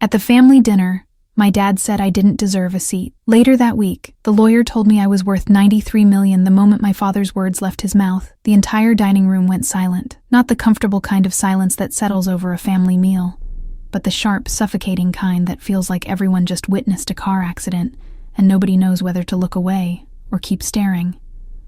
At the family dinner, my dad said I didn't deserve a seat. Later that week, the lawyer told me I was worth $93 million the moment my father's words left his mouth. The entire dining room went silent. Not the comfortable kind of silence that settles over a family meal, but the sharp, suffocating kind that feels like everyone just witnessed a car accident and nobody knows whether to look away or keep staring.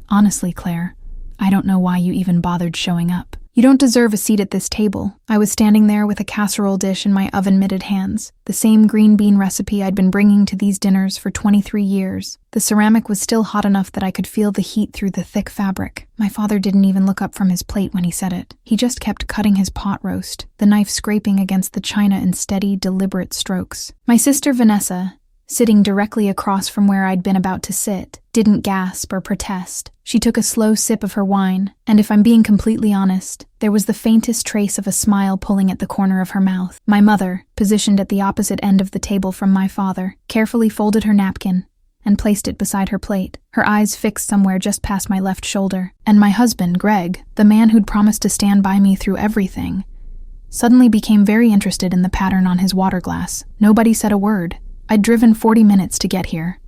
Honestly, Claire, I don't know why you even bothered showing up. You don't deserve a seat at this table. I was standing there with a casserole dish in my oven-mitted hands, the same green bean recipe I'd been bringing to these dinners for 23 years. The ceramic was still hot enough that I could feel the heat through the thick fabric. My father didn't even look up from his plate when he said it. He just kept cutting his pot roast, the knife scraping against the china in steady, deliberate strokes. My sister Vanessa, sitting directly across from where I'd been about to sit, didn't gasp or protest. She took a slow sip of her wine, and if I'm being completely honest, there was the faintest trace of a smile pulling at the corner of her mouth. My mother, positioned at the opposite end of the table from my father, carefully folded her napkin and placed it beside her plate, her eyes fixed somewhere just past my left shoulder. And my husband, Greg, the man who'd promised to stand by me through everything, suddenly became very interested in the pattern on his water glass. Nobody said a word. I'd driven 40 minutes to get here.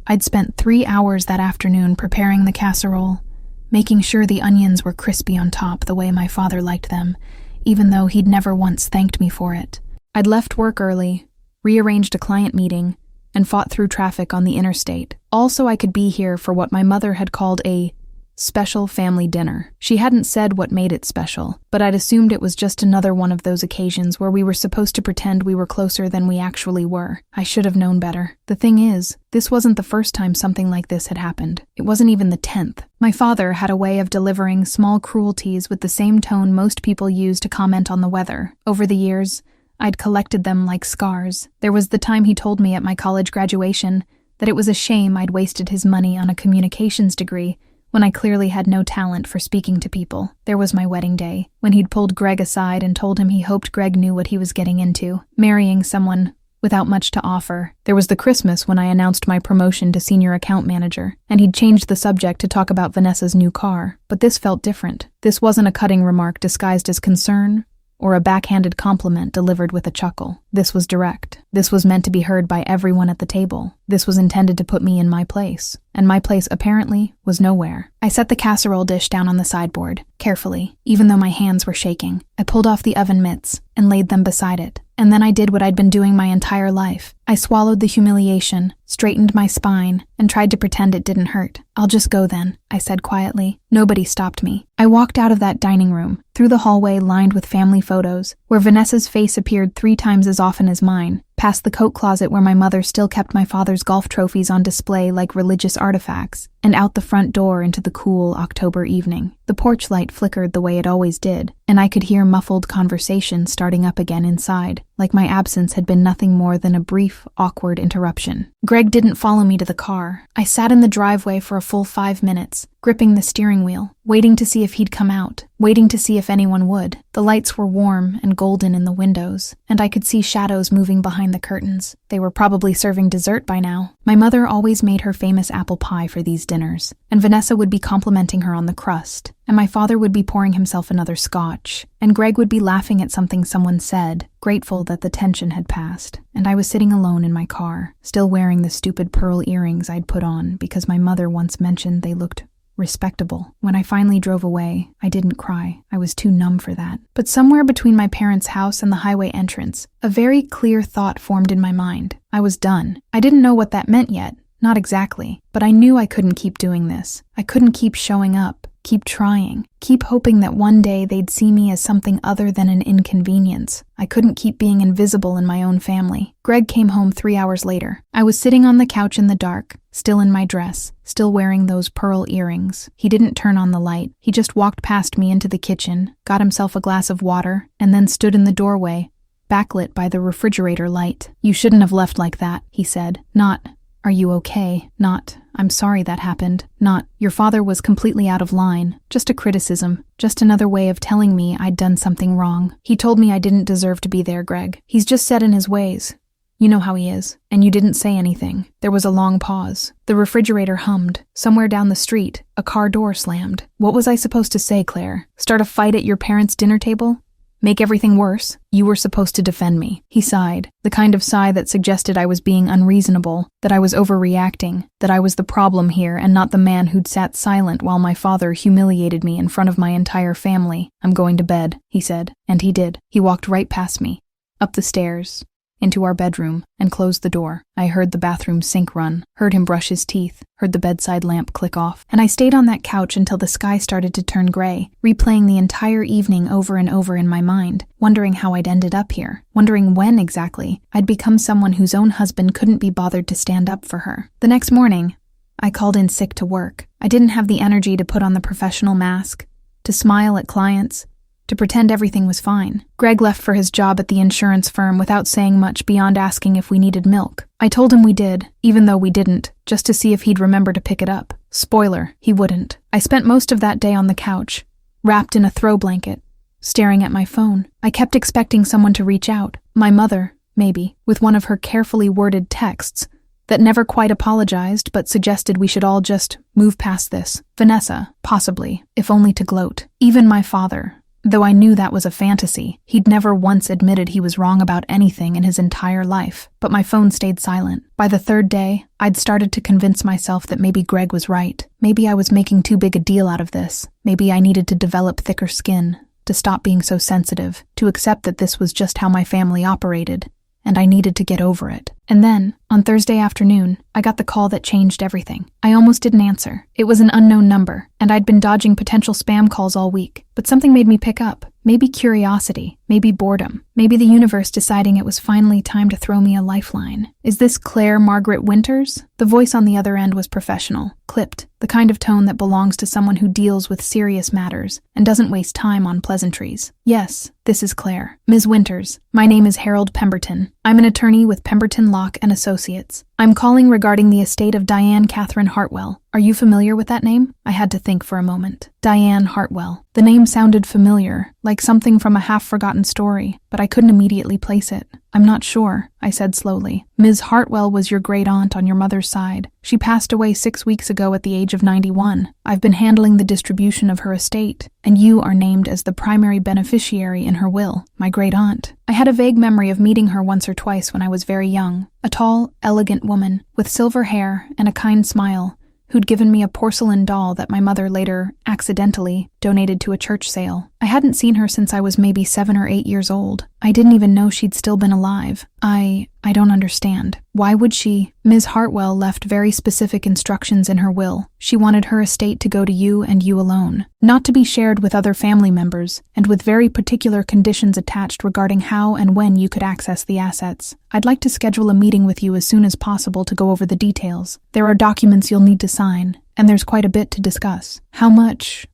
I'd spent 3 hours that afternoon preparing the casserole, making sure the onions were crispy on top the way my father liked them, even though he'd never once thanked me for it. I'd left work early, rearranged a client meeting, and fought through traffic on the interstate, all so I could be here for what my mother had called a special family dinner. She hadn't said what made it special, but I'd assumed it was just another one of those occasions where we were supposed to pretend we were closer than we actually were. I should have known better. The thing is, this wasn't the first time something like this had happened. It wasn't even the 10th. My father had a way of delivering small cruelties with the same tone most people use to comment on the weather. Over the years, I'd collected them like scars. There was the time he told me at my college graduation that it was a shame I'd wasted his money on a communications degree when I clearly had no talent for speaking to people. There was my wedding day, when he'd pulled Greg aside and told him he hoped Greg knew what he was getting into, marrying someone without much to offer. There was the Christmas when I announced my promotion to senior account manager, and he'd changed the subject to talk about Vanessa's new car. But this felt different. This wasn't a cutting remark disguised as concern, or a backhanded compliment delivered with a chuckle. This was direct. This was meant to be heard by everyone at the table. This was intended to put me in my place, and my place apparently was nowhere. I set the casserole dish down on the sideboard, carefully, even though my hands were shaking. I pulled off the oven mitts and laid them beside it. And then I did what I'd been doing my entire life. I swallowed the humiliation, straightened my spine, and tried to pretend it didn't hurt. "I'll just go then," I said quietly. Nobody stopped me. I walked out of that dining room, through the hallway lined with family photos, where Vanessa's face appeared 3 times as often as mine, past the coat closet where my mother still kept my father's golf trophies on display like religious artifacts, and out the front door into the cool October evening. The porch light flickered the way it always did, and I could hear muffled conversation starting up again inside, like my absence had been nothing more than a brief, awkward interruption. Greg didn't follow me to the car. I sat in the driveway for a full 5 minutes, gripping the steering wheel, waiting to see if he'd come out, waiting to see if anyone would. The lights were warm and golden in the windows, and I could see shadows moving behind the curtains. They were probably serving dessert by now. My mother always made her famous apple pie for these dinners, and Vanessa would be complimenting her on the crust, and my father would be pouring himself another scotch, and Greg would be laughing at something someone said, grateful that the tension had passed. And I was sitting alone in my car, still wearing the stupid pearl earrings I'd put on because my mother once mentioned they looked respectable. When I finally drove away, I didn't cry. I was too numb for that. But somewhere between my parents' house and the highway entrance, a very clear thought formed in my mind. I was done. I didn't know what that meant yet. Not exactly. But I knew I couldn't keep doing this. I couldn't keep showing up, keep trying, keep hoping that one day they'd see me as something other than an inconvenience. I couldn't keep being invisible in my own family. Greg came home 3 hours later. I was sitting on the couch in the dark, still in my dress, still wearing those pearl earrings. He didn't turn on the light. He just walked past me into the kitchen, got himself a glass of water, and then stood in the doorway, backlit by the refrigerator light. "You shouldn't have left like that," he said. Not, "Are you okay?" Not, "I'm sorry that happened." Not, "Your father was completely out of line." Just a criticism. Just another way of telling me I'd done something wrong. He told me I didn't deserve to be there, Greg. He's just set in his ways. You know how he is. And you didn't say anything. There was a long pause. The refrigerator hummed. Somewhere down the street, a car door slammed. What was I supposed to say, Claire? Start a fight at your parents' dinner table? Make everything worse? You were supposed to defend me. He sighed, the kind of sigh that suggested I was being unreasonable, that I was overreacting, that I was the problem here and not the man who'd sat silent while my father humiliated me in front of my entire family. I'm going to bed, he said, and he did. He walked right past me, up the stairs, into our bedroom, and closed the door. I heard the bathroom sink run, heard him brush his teeth, heard the bedside lamp click off, and I stayed on that couch until the sky started to turn gray, replaying the entire evening over and over in my mind, wondering how I'd ended up here, wondering when exactly I'd become someone whose own husband couldn't be bothered to stand up for her. The next morning, I called in sick to work. I didn't have the energy to put on the professional mask, to smile at clients, to pretend everything was fine. Greg left for his job at the insurance firm without saying much beyond asking if we needed milk. I told him we did, even though we didn't, just to see if he'd remember to pick it up. Spoiler, he wouldn't. I spent most of that day on the couch, wrapped in a throw blanket, staring at my phone. I kept expecting someone to reach out, my mother, maybe, with one of her carefully worded texts that never quite apologized but suggested we should all just move past this. Vanessa, possibly, if only to gloat. Even my father, though I knew that was a fantasy, he'd never once admitted he was wrong about anything in his entire life. But my phone stayed silent. By the third day, I'd started to convince myself that maybe Greg was right. Maybe I was making too big a deal out of this. Maybe I needed to develop thicker skin, to stop being so sensitive, to accept that this was just how my family operated, and I needed to get over it. And then, on Thursday afternoon, I got the call that changed everything. I almost didn't answer. It was an unknown number, and I'd been dodging potential spam calls all week. But something made me pick up. Maybe curiosity, maybe boredom, maybe the universe deciding it was finally time to throw me a lifeline. Is this Claire Margaret Winters? The voice on the other end was professional, clipped, the kind of tone that belongs to someone who deals with serious matters and doesn't waste time on pleasantries. Yes, this is Claire. Ms. Winters, my name is Harold Pemberton. I'm an attorney with Pemberton Locke and Associates. I'm calling regarding the estate of Diane Catherine Hartwell. Are you familiar with that name? I had to think for a moment. Diane Hartwell. The name sounded familiar, like something from a half-forgotten story, but I couldn't immediately place it. I'm not sure, I said slowly. Ms. Hartwell was your great-aunt on your mother's side. She passed away 6 weeks ago at the age of 91. I've been handling the distribution of her estate, and you are named as the primary beneficiary in her will, my great-aunt. I had a vague memory of meeting her once or twice when I was very young. A tall, elegant woman, with silver hair and a kind smile, who'd given me a porcelain doll that my mother later, accidentally, donated to a church sale. I hadn't seen her since I was maybe 7 or 8 years old. I didn't even know she'd still been alive. I don't understand. Why would she? Ms. Hartwell left very specific instructions in her will. She wanted her estate to go to you and you alone, not to be shared with other family members, and with very particular conditions attached regarding how and when you could access the assets. I'd like to schedule a meeting with you as soon as possible to go over the details. There are documents you'll need to sign, and there's quite a bit to discuss. How much?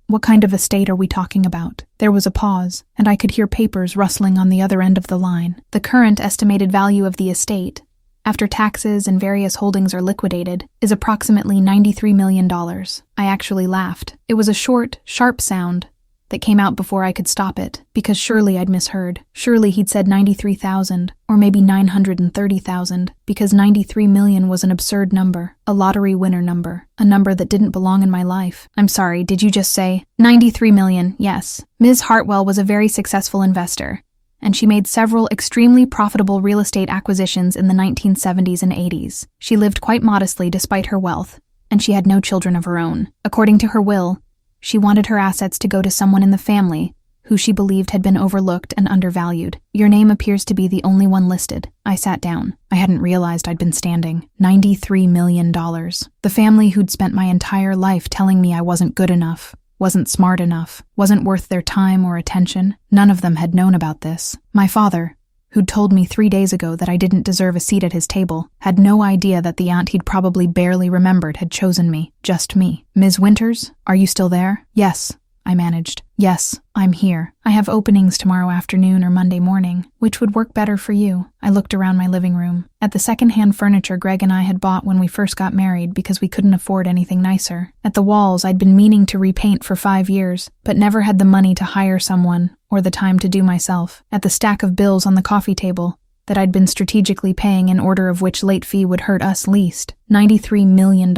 What kind of estate are we talking about? There was a pause, and I could hear papers rustling on the other end of the line. The current estimated value of the estate, after taxes and various holdings are liquidated, is approximately $93 million. I actually laughed. It was a short, sharp sound that came out before I could stop it, because surely I'd misheard. Surely he'd said 93,000, or maybe 930,000, because 93 million was an absurd number, a lottery winner number, a number that didn't belong in my life. I'm sorry, did you just say 93 million? Yes. Ms. Hartwell was a very successful investor, and she made several extremely profitable real estate acquisitions in the 1970s and 80s. She lived quite modestly despite her wealth, and she had no children of her own. According to her will, she wanted her assets to go to someone in the family who she believed had been overlooked and undervalued. Your name appears to be the only one listed. I sat down. I hadn't realized I'd been standing. $93 million. The family who'd spent my entire life telling me I wasn't good enough, wasn't smart enough, wasn't worth their time or attention. None of them had known about this. My father, who'd told me 3 days ago that I didn't deserve a seat at his table, had no idea that the aunt he'd probably barely remembered had chosen me. Just me. Ms. Winters, are you still there? Yes, I managed. Yes, I'm here. I have openings tomorrow afternoon or Monday morning. Which would work better for you? I looked around my living room. At the second-hand furniture Greg and I had bought when we first got married because we couldn't afford anything nicer. At the walls I'd been meaning to repaint for 5 years, but never had the money to hire someone or the time to do myself. At the stack of bills on the coffee table that I'd been strategically paying in order of which late fee would hurt us least. $93 million.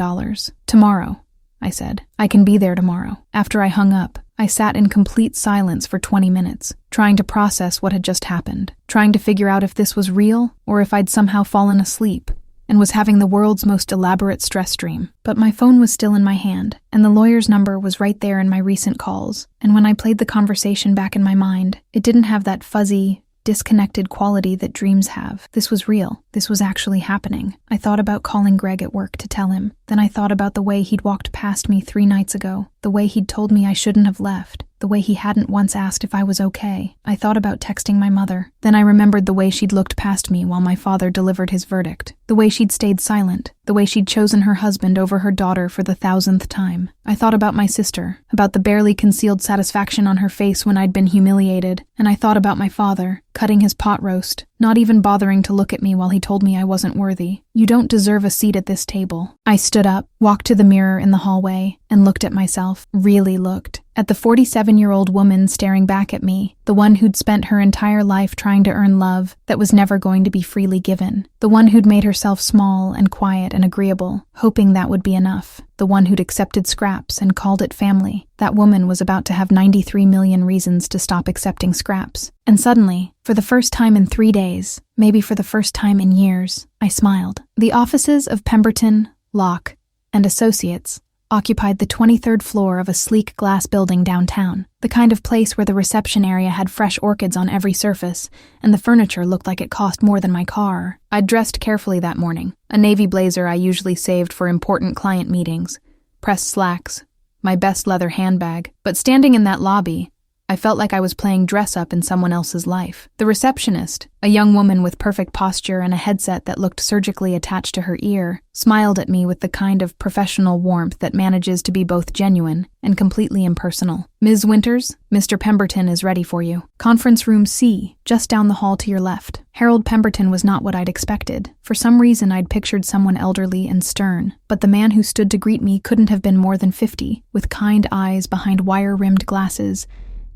Tomorrow, I said. I can be there tomorrow. After I hung up, I sat in complete silence for 20 minutes, trying to process what had just happened, trying to figure out if this was real or if I'd somehow fallen asleep and was having the world's most elaborate stress dream. But my phone was still in my hand, and the lawyer's number was right there in my recent calls, and when I played the conversation back in my mind, it didn't have that fuzzy, disconnected quality that dreams have. This was real. This was actually happening. I thought about calling Greg at work to tell him. Then I thought about the way he'd walked past me 3 nights ago, the way he'd told me I shouldn't have left, the way he hadn't once asked if I was okay. I thought about texting my mother. Then I remembered the way she'd looked past me while my father delivered his verdict, the way she'd stayed silent, the way she'd chosen her husband over her daughter for the 1,000th time. I thought about my sister, about the barely concealed satisfaction on her face when I'd been humiliated, and I thought about my father, cutting his pot roast, not even bothering to look at me while he told me I wasn't worthy. You don't deserve a seat at this table. I stood up, walked to the mirror in the hallway, and looked at myself, really looked, at the 47-year-old woman staring back at me, the one who'd spent her entire life trying to earn love that was never going to be freely given, the one who'd made herself small and quiet and agreeable, hoping that would be enough, the one who'd accepted scraps and called it family. That woman was about to have 93 million reasons to stop accepting scraps. And suddenly, for the first time in 3 days, maybe for the first time in years, I smiled. The offices of Pemberton, Locke, and Associates occupied the 23rd floor of a sleek glass building downtown, the kind of place where the reception area had fresh orchids on every surface, and the furniture looked like it cost more than my car. I'd dressed carefully that morning, a navy blazer I usually saved for important client meetings, pressed slacks, my best leather handbag, but standing in that lobby, I felt like I was playing dress-up in someone else's life. The receptionist, a young woman with perfect posture and a headset that looked surgically attached to her ear, smiled at me with the kind of professional warmth that manages to be both genuine and completely impersonal. "Ms. Winters, Mr. Pemberton is ready for you. Conference room C, just down the hall to your left." Harold Pemberton was not what I'd expected. For some reason, I'd pictured someone elderly and stern, but the man who stood to greet me couldn't have been more than 50, with kind eyes behind wire-rimmed glasses,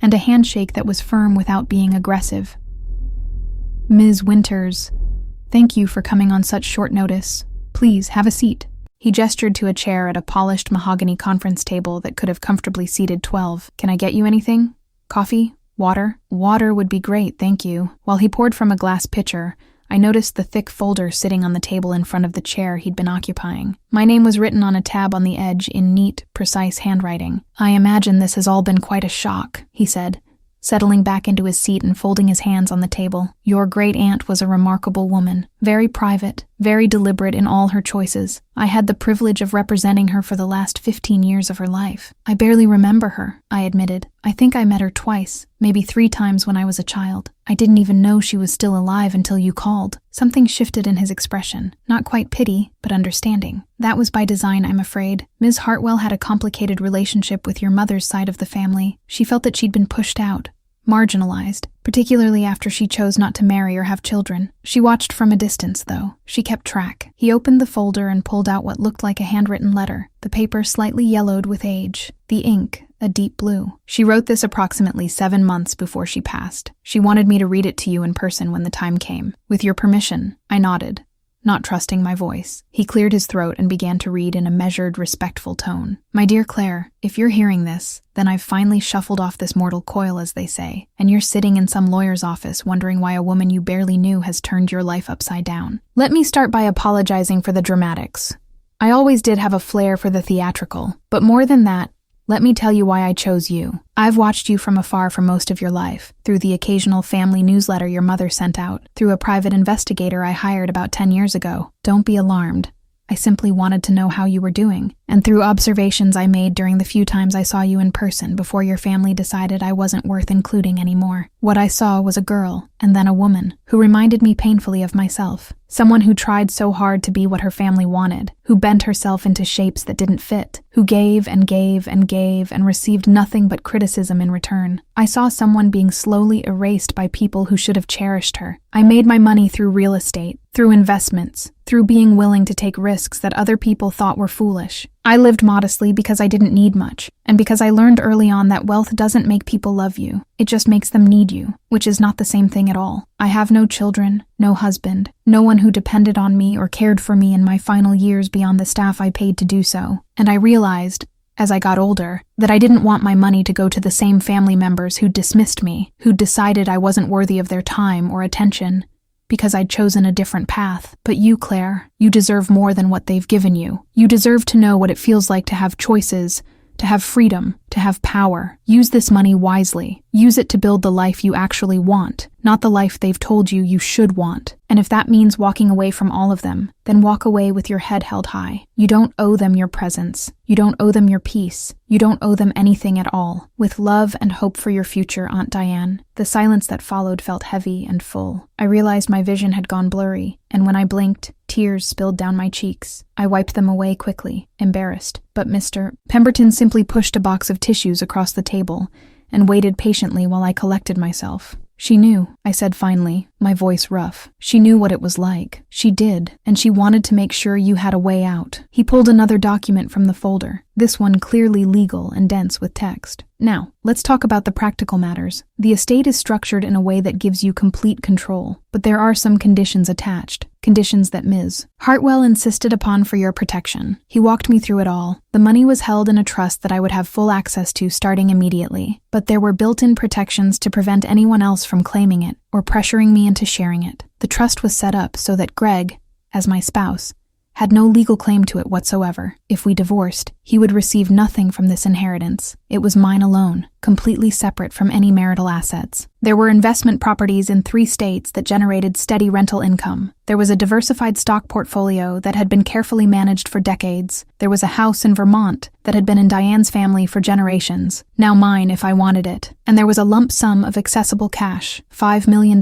and a handshake that was firm without being aggressive. "Ms. Winters, thank you for coming on such short notice. Please, have a seat." He gestured to a chair at a polished mahogany conference table that could have comfortably seated 12. "Can I get you anything? Coffee? Water?" "Water would be great, thank you." While he poured from a glass pitcher, I noticed the thick folder sitting on the table in front of the chair he'd been occupying. My name was written on a tab on the edge in neat, precise handwriting. "I imagine this has all been quite a shock," he said, settling back into his seat and folding his hands on the table. "Your great-aunt was a remarkable woman, very private, very deliberate in all her choices. I had the privilege of representing her for the last 15 years of her life. I barely remember her," I admitted. "I think I met her twice, maybe 3 times when I was a child. I didn't even know she was still alive until you called." Something shifted in his expression, not quite pity, but understanding. "That was by design, I'm afraid. Ms. Hartwell had a complicated relationship with your mother's side of the family. She felt that she'd been pushed out, marginalized, particularly after she chose not to marry or have children. She watched from a distance, though. She kept track." He opened the folder and pulled out what looked like a handwritten letter, the paper slightly yellowed with age, the ink a deep blue. "She wrote this approximately 7 months before she passed. She wanted me to read it to you in person when the time came. With your permission." I nodded, not trusting my voice. He cleared his throat and began to read in a measured, respectful tone. "My dear Claire, if you're hearing this, then I've finally shuffled off this mortal coil, as they say, and you're sitting in some lawyer's office wondering why a woman you barely knew has turned your life upside down. Let me start by apologizing for the dramatics. I always did have a flair for the theatrical, but more than that, let me tell you why I chose you. I've watched you from afar for most of your life, through the occasional family newsletter your mother sent out, through a private investigator I hired about 10 years ago. Don't be alarmed. I simply wanted to know how you were doing, and through observations I made during the few times I saw you in person before your family decided I wasn't worth including anymore. What I saw was a girl, and then a woman, who reminded me painfully of myself. Someone who tried so hard to be what her family wanted, who bent herself into shapes that didn't fit, who gave and gave and gave and received nothing but criticism in return. I saw someone being slowly erased by people who should have cherished her. I made my money through real estate, through investments, through being willing to take risks that other people thought were foolish. I lived modestly because I didn't need much, and because I learned early on that wealth doesn't make people love you, it just makes them need you, which is not the same thing at all. I have no children, no husband, no one who depended on me or cared for me in my final years beyond the staff I paid to do so, and I realized, as I got older, that I didn't want my money to go to the same family members who'd dismissed me, who'd decided I wasn't worthy of their time or attention, because I'd chosen a different path. But you, Claire, you deserve more than what they've given you. You deserve to know what it feels like to have choices, to have freedom, to have power. Use this money wisely. Use it to build the life you actually want, not the life they've told you should want. And if that means walking away from all of them, then walk away with your head held high. You don't owe them your presence. You don't owe them your peace. You don't owe them anything at all. With love and hope for your future, Aunt Diane. The silence that followed felt heavy and full. I realized my vision had gone blurry, and when I blinked, tears spilled down my cheeks. I wiped them away quickly, embarrassed. But Mr. Pemberton simply pushed a box of tissues across the table and waited patiently while I collected myself. She knew, I said finally, my voice rough. She knew what it was like. She did, and she wanted to make sure you had a way out. He pulled another document from the folder, this one clearly legal and dense with text. Now, let's talk about the practical matters. The estate is structured in a way that gives you complete control, but there are some conditions attached. Conditions that Ms. Hartwell insisted upon for your protection. He walked me through it all. The money was held in a trust that I would have full access to starting immediately, but there were built-in protections to prevent anyone else from claiming it or pressuring me into sharing it. The trust was set up so that Greg, as my spouse, had no legal claim to it whatsoever. If we divorced, he would receive nothing from this inheritance. It was mine alone, completely separate from any marital assets. There were investment properties in 3 states that generated steady rental income. There was a diversified stock portfolio that had been carefully managed for decades. There was a house in Vermont that had been in Diane's family for generations, now mine if I wanted it. And there was a lump sum of accessible cash, $5 million,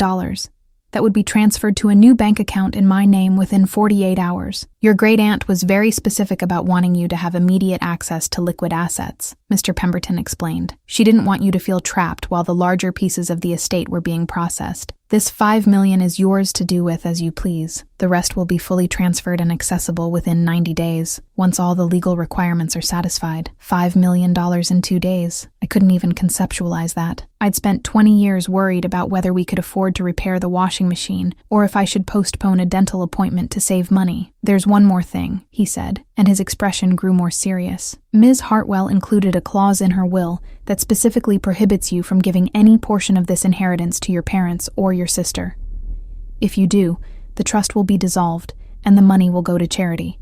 that would be transferred to a new bank account in my name within 48 hours. Your great-aunt was very specific about wanting you to have immediate access to liquid assets, Mr. Pemberton explained. She didn't want you to feel trapped while the larger pieces of the estate were being processed. This $5 million is yours to do with as you please. The rest will be fully transferred and accessible within 90 days, once all the legal requirements are satisfied. $5 million in 2 days. I couldn't even conceptualize that. I'd spent 20 years worried about whether we could afford to repair the washing machine, or if I should postpone a dental appointment to save money. There's one more thing, he said, and his expression grew more serious. Ms. Hartwell included a clause in her will that specifically prohibits you from giving any portion of this inheritance to your parents or your sister. If you do, the trust will be dissolved, and the money will go to charity.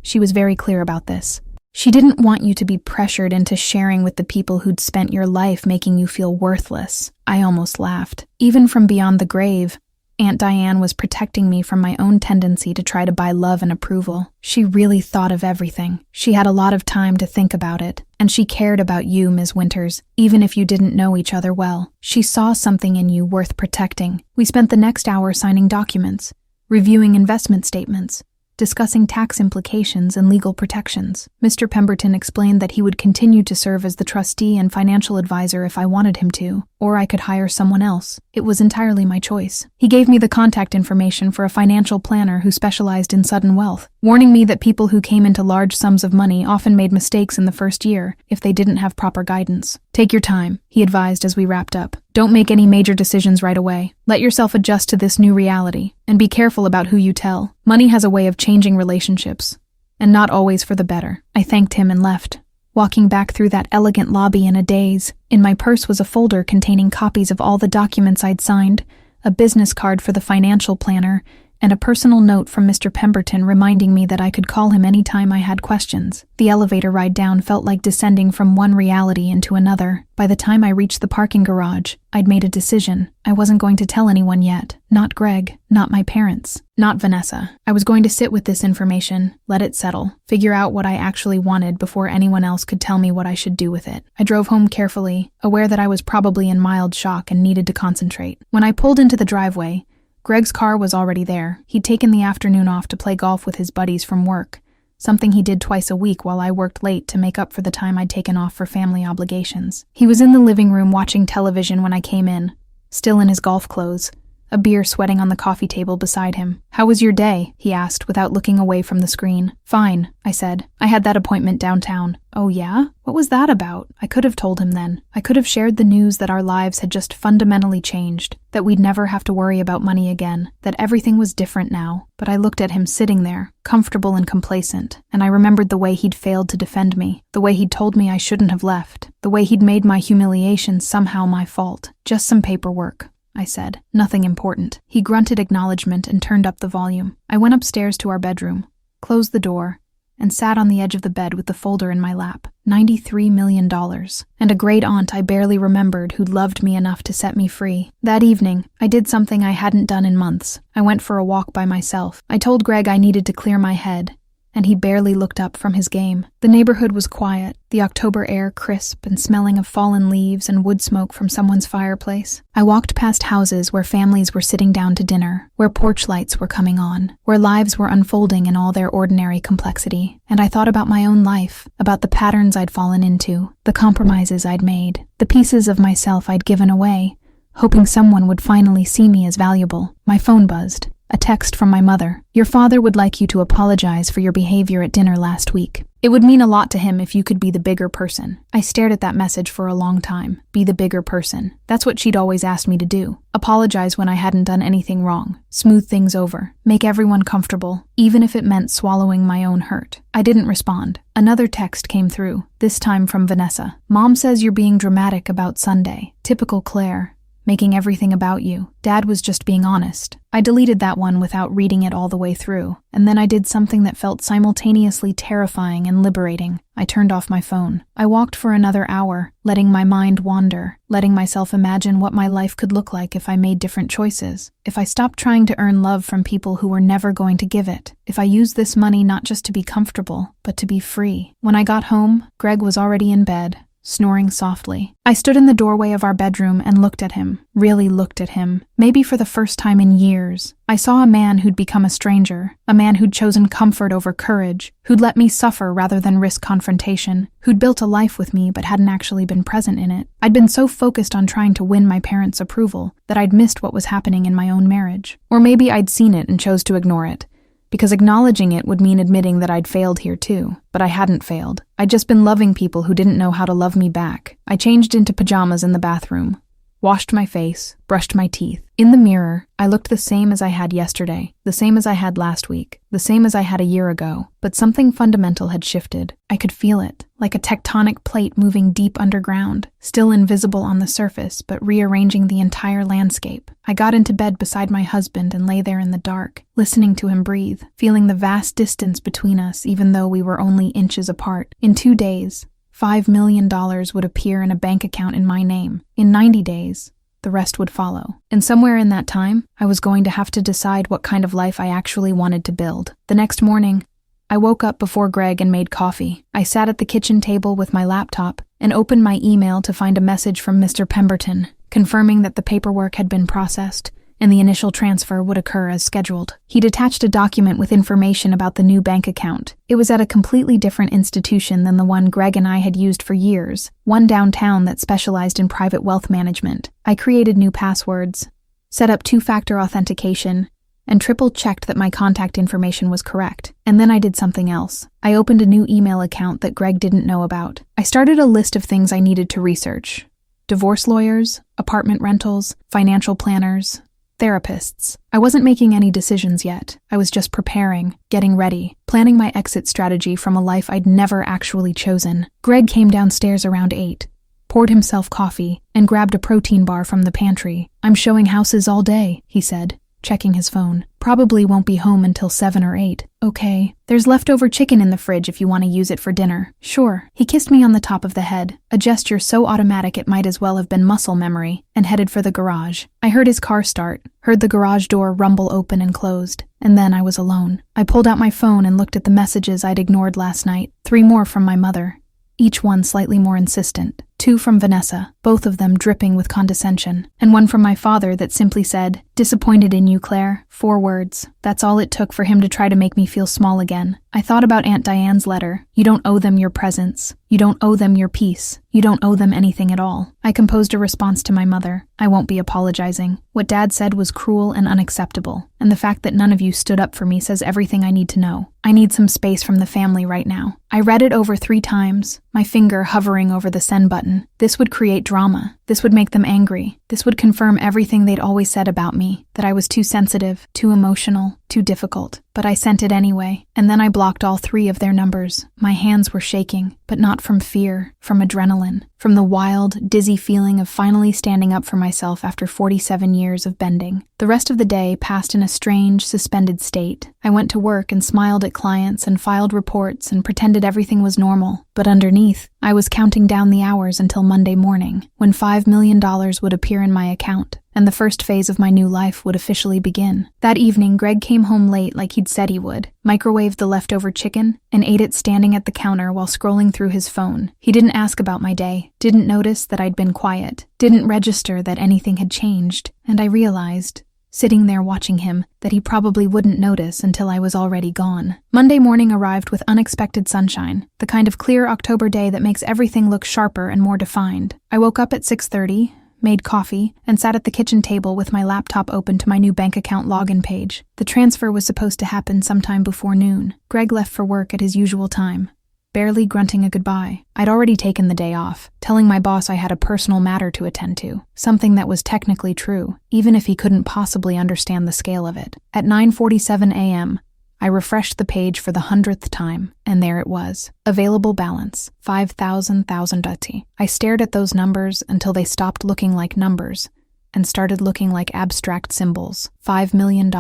She was very clear about this. She didn't want you to be pressured into sharing with the people who'd spent your life making you feel worthless. I almost laughed. Even from beyond the grave, Aunt Diane was protecting me from my own tendency to try to buy love and approval. She really thought of everything. She had a lot of time to think about it, and she cared about you, Ms. Winters, even if you didn't know each other well. She saw something in you worth protecting. We spent the next hour signing documents, reviewing investment statements, discussing tax implications and legal protections. Mr. Pemberton explained that he would continue to serve as the trustee and financial advisor if I wanted him to, or I could hire someone else. It was entirely my choice. He gave me the contact information for a financial planner who specialized in sudden wealth, warning me that people who came into large sums of money often made mistakes in the first year if they didn't have proper guidance. Take your time, he advised as we wrapped up. Don't make any major decisions right away. Let yourself adjust to this new reality, and be careful about who you tell. Money has a way of changing relationships, and not always for the better. I thanked him and left, walking back through that elegant lobby in a daze. In my purse was a folder containing copies of all the documents I'd signed, a business card for the financial planner, and a personal note from Mr. Pemberton reminding me that I could call him any time I had questions. The elevator ride down felt like descending from one reality into another. By the time I reached the parking garage, I'd made a decision. I wasn't going to tell anyone yet. Not Greg, not my parents, not Vanessa. I was going to sit with this information, let it settle, figure out what I actually wanted before anyone else could tell me what I should do with it. I drove home carefully, aware that I was probably in mild shock and needed to concentrate. When I pulled into the driveway, Greg's car was already there. He'd taken the afternoon off to play golf with his buddies from work, something he did twice a week while I worked late to make up for the time I'd taken off for family obligations. He was in the living room watching television when I came in, still in his golf clothes, a beer sweating on the coffee table beside him. "How was your day?" he asked without looking away from the screen. "Fine," I said. "I had that appointment downtown." "Oh yeah? What was that about?" I could have told him then. I could have shared the news that our lives had just fundamentally changed, that we'd never have to worry about money again, that everything was different now. But I looked at him sitting there, comfortable and complacent, and I remembered the way he'd failed to defend me, the way he'd told me I shouldn't have left, the way he'd made my humiliation somehow my fault. "Just some paperwork," I said. "Nothing important." He grunted acknowledgement and turned up the volume. I went upstairs to our bedroom, closed the door, and sat on the edge of the bed with the folder in my lap. $93 million. And a great aunt I barely remembered who'd loved me enough to set me free. That evening, I did something I hadn't done in months. I went for a walk by myself. I told Greg I needed to clear my head, and he barely looked up from his game. The neighborhood was quiet, the October air crisp and smelling of fallen leaves and wood smoke from someone's fireplace. I walked past houses where families were sitting down to dinner, where porch lights were coming on, where lives were unfolding in all their ordinary complexity. And I thought about my own life, about the patterns I'd fallen into, the compromises I'd made, the pieces of myself I'd given away, hoping someone would finally see me as valuable. My phone buzzed. A text from my mother. "Your father would like you to apologize for your behavior at dinner last week. It would mean a lot to him if you could be the bigger person." I stared at that message for a long time. Be the bigger person. That's what she'd always asked me to do. Apologize when I hadn't done anything wrong. Smooth things over. Make everyone comfortable, even if it meant swallowing my own hurt. I didn't respond. Another text came through, this time from Vanessa. "Mom says you're being dramatic about Sunday. Typical Claire. Making everything about you. Dad was just being honest." I deleted that one without reading it all the way through, and then I did something that felt simultaneously terrifying and liberating. I turned off my phone. I walked for another hour, letting my mind wander, letting myself imagine what my life could look like if I made different choices, if I stopped trying to earn love from people who were never going to give it, if I used this money not just to be comfortable, but to be free. When I got home, Greg was already in bed, snoring softly. I stood in the doorway of our bedroom and looked at him, really looked at him, maybe for the first time in years. I saw a man who'd become a stranger, a man who'd chosen comfort over courage, who'd let me suffer rather than risk confrontation, who'd built a life with me but hadn't actually been present in it. I'd been so focused on trying to win my parents' approval that I'd missed what was happening in my own marriage. Or maybe I'd seen it and chose to ignore it, because acknowledging it would mean admitting that I'd failed here too. But I hadn't failed. I'd just been loving people who didn't know how to love me back. I changed into pajamas in the bathroom, washed my face, brushed my teeth. In the mirror, I looked the same as I had yesterday, the same as I had last week, the same as I had a year ago. But something fundamental had shifted. I could feel it, like a tectonic plate moving deep underground, still invisible on the surface, but rearranging the entire landscape. I got into bed beside my husband and lay there in the dark, listening to him breathe, feeling the vast distance between us even though we were only inches apart. In 2 days, $5 million would appear in a bank account in my name. In 90 days, the rest would follow. And somewhere in that time, I was going to have to decide what kind of life I actually wanted to build. The next morning, I woke up before Greg and made coffee. I sat at the kitchen table with my laptop and opened my email to find a message from Mr. Pemberton, confirming that the paperwork had been processed and the initial transfer would occur as scheduled. He'd attached a document with information about the new bank account. It was at a completely different institution than the one Greg and I had used for years, one downtown that specialized in private wealth management. I created new passwords, set up 2-factor authentication, and triple-checked that my contact information was correct. And then I did something else. I opened a new email account that Greg didn't know about. I started a list of things I needed to research: divorce lawyers, apartment rentals, financial planners, therapists. I wasn't making any decisions yet. I was just preparing, getting ready, planning my exit strategy from a life I'd never actually chosen. Greg came downstairs around 8, poured himself coffee, and grabbed a protein bar from the pantry. "I'm showing houses all day," he said, checking his phone. "Probably won't be home until 7 or 8. Okay. There's leftover chicken in the fridge if you want to use it for dinner." "Sure." He kissed me on the top of the head, a gesture so automatic it might as well have been muscle memory, and headed for the garage. I heard his car start, heard the garage door rumble open and closed, and then I was alone. I pulled out my phone and looked at the messages I'd ignored last night. 3 more from my mother, each one slightly more insistent. 2 from Vanessa, both of them dripping with condescension, and 1 from my father that simply said, "Disappointed in you, Claire." 4 words. That's all it took for him to try to make me feel small again. I thought about Aunt Diane's letter. "You don't owe them your presence. You don't owe them your peace. You don't owe them anything at all. I composed a response to my mother. I won't be apologizing. What Dad said was cruel and unacceptable, and the fact that none of you stood up for me says everything I need to know. I need some space from the family right now. I read it over 3 times, my finger hovering over the send button. This would create drama. This would make them angry. This would confirm everything they'd always said about me, that I was too sensitive, too emotional, too difficult. But I sent it anyway, and then I blocked all 3 of their numbers. My hands were shaking, but not from fear, from adrenaline, from the wild, dizzy feeling of finally standing up for myself after 47 years of bending. The rest of the day passed in a strange, suspended state. I went to work and smiled at clients and filed reports and pretended everything was normal. But underneath, I was counting down the hours until Monday morning, when $5 million would appear in my account, and the first phase of my new life would officially begin. That evening, Greg came home late like he'd said he would, microwaved the leftover chicken, and ate it standing at the counter while scrolling through his phone. He didn't ask about my day, didn't notice that I'd been quiet, didn't register that anything had changed, and I realized, sitting there watching him, that he probably wouldn't notice until I was already gone. Monday morning arrived with unexpected sunshine, the kind of clear October day that makes everything look sharper and more defined. I woke up at 6:30, made coffee, and sat at the kitchen table with my laptop open to my new bank account login page. The transfer was supposed to happen sometime before noon. Greg left for work at his usual time, barely grunting a goodbye. I'd already taken the day off, telling my boss I had a personal matter to attend to, something that was technically true, even if he couldn't possibly understand the scale of it. At 9:47 a.m., I refreshed the page for the 100th time, and there it was. Available balance, 5,000. I stared at those numbers until they stopped looking like numbers and started looking like abstract symbols. $5 million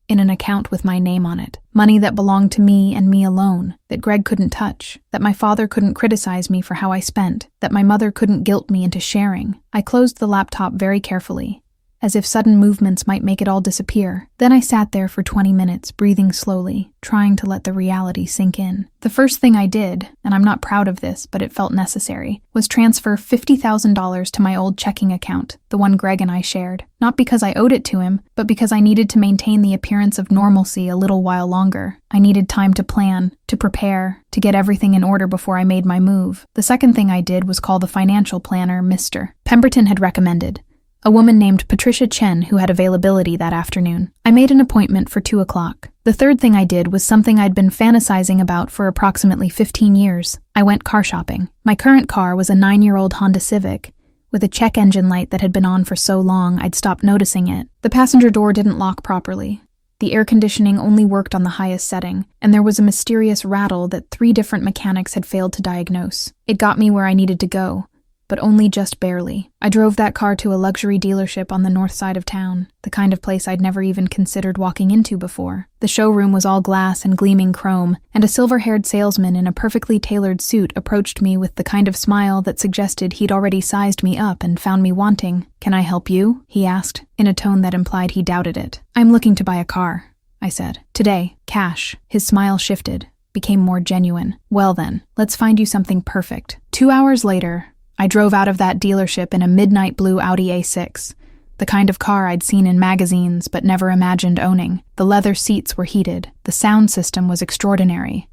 in an account with my name on it. Money that belonged to me and me alone, that Greg couldn't touch, that my father couldn't criticize me for how I spent, that my mother couldn't guilt me into sharing. I closed the laptop very carefully, as if sudden movements might make it all disappear. Then I sat there for 20 minutes, breathing slowly, trying to let the reality sink in. The first thing I did, and I'm not proud of this, but it felt necessary, was transfer $50,000 to my old checking account, the one Greg and I shared. Not because I owed it to him, but because I needed to maintain the appearance of normalcy a little while longer. I needed time to plan, to prepare, to get everything in order before I made my move. The second thing I did was call the financial planner Mr. Pemberton had recommended, a woman named Patricia Chen who had availability that afternoon. I made an appointment for 2 o'clock. The third thing I did was something I'd been fantasizing about for approximately 15 years. I went car shopping. My current car was a 9-year-old Honda Civic, with a check engine light that had been on for so long I'd stopped noticing it. The passenger door didn't lock properly. The air conditioning only worked on the highest setting, and there was a mysterious rattle that 3 different mechanics had failed to diagnose. It got me where I needed to go, but only just barely. I drove that car to a luxury dealership on the north side of town, the kind of place I'd never even considered walking into before. The showroom was all glass and gleaming chrome, and a silver-haired salesman in a perfectly tailored suit approached me with the kind of smile that suggested he'd already sized me up and found me wanting. "Can I help you?" he asked, in a tone that implied he doubted it. "I'm looking to buy a car," I said. "Today, cash." His smile shifted, became more genuine. "Well then, let's find you something perfect." 2 hours later, I drove out of that dealership in a midnight blue Audi A6, the kind of car I'd seen in magazines but never imagined owning. The leather seats were heated. The sound system was extraordinary.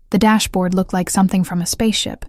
The dashboard looked like something from a spaceship.